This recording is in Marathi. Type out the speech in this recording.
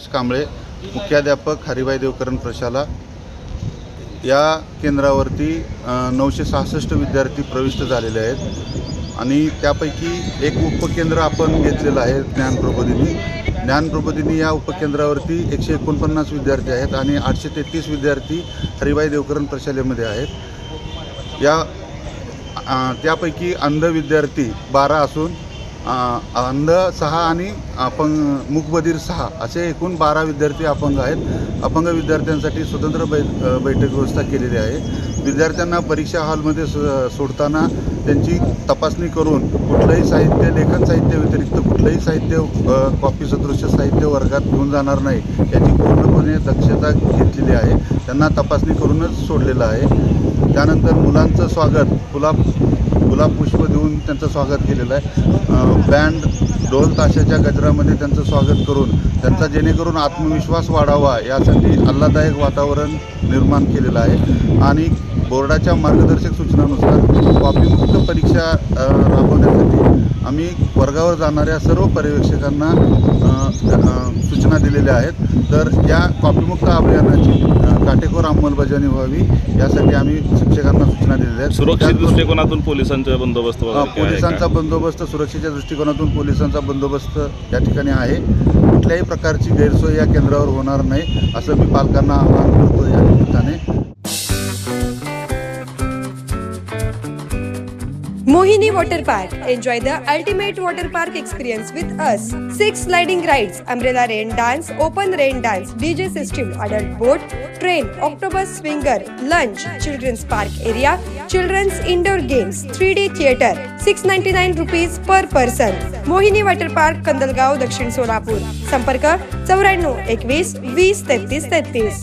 प्रकाश कांबळे, मुख्याध्यापक हरिभाई देवकरण प्रशाला। या केंद्रावरती 966 विद्यार्थी प्रविष्ट झालेले आहेत आणि त्यापैकी एक उपकेंद्र आपण घेतलेलं आहे ज्ञानप्रबोधिनी। या उपकेंद्रावरती 149 विद्यार्थी आहेत आणि 833 विद्यार्थी हरिभाई देवकरण प्रशालेमध्ये आहेत। त्यापैकी अंध विद्यार्थी 12 असून अंध 6 आणि मूकबधीर 6 असे एकूण 12 विद्यार्थी अपंग आहेत। अपंग विद्यार्थ्यांसाठी स्वतंत्र बैठक व्यवस्था केलेली आहे। विद्यार्थ्यांना परीक्षा हॉलमध्ये सोडताना त्यांची तपासणी करून कुठलंही साहित्य, लेखन साहित्य व्यतिरिक्त कुठलंही साहित्य कॉपी सदृश्य साहित्य वर्गात घेऊन जाणार नाही याची पूर्णपणे दक्षता घेतलेली आहे। त्यांना तपासणी करूनच सोडलेलं आहे। त्यानंतर मुलांचं स्वागत गुलाब पुष्प देऊन त्यांचं स्वागत केलेलं आहे। बँड ढोल ताशाच्या गजरामध्ये त्यांचं स्वागत करून त्यांचा जेणेकरून आत्मविश्वास वाढावा यासाठी आल्हाददायक वातावरण निर्माण केलेलं आहे। आणि बोर्डाच्या मार्गदर्शक सूचनानुसार कॉपीमुक्त परीक्षा राबवण्यासाठी आम्ही वर्गावर जाणाऱ्या सर्व पर्यवेक्षकांना सूचना दिलेल्या आहेत। तर या कॉपीमुक्त अभियानाची काटेकोर अंमलबजावणी व्हावी यासाठी आम्ही शिक्षकांना सूचना दिलेल्या आहेत। सुरक्षित दृष्टिकोनातून पोलिसांचा बंदोबस्त सुरक्षेच्या दृष्टिकोनातून पोलिसांचा बंदोबस्त या ठिकाणी आहे। कुठल्याही प्रकारची गैरसोय या केंद्रावर होणार नाही असं मी पालकांना आवाहन करतो या निमित्ताने। Mohini Water Park. Enjoy the ultimate water park experience with us. 6 sliding rides, umbrella rain dance, open rain dance, DJ system, adult boat, train, octopus swinger, lunch, children's park area, children's indoor games, 3D theater, 699 rupees per person. Mohini Water Park, Kandalgaon, Dakshin Solapur. संपर्क 94 21 20 33 33।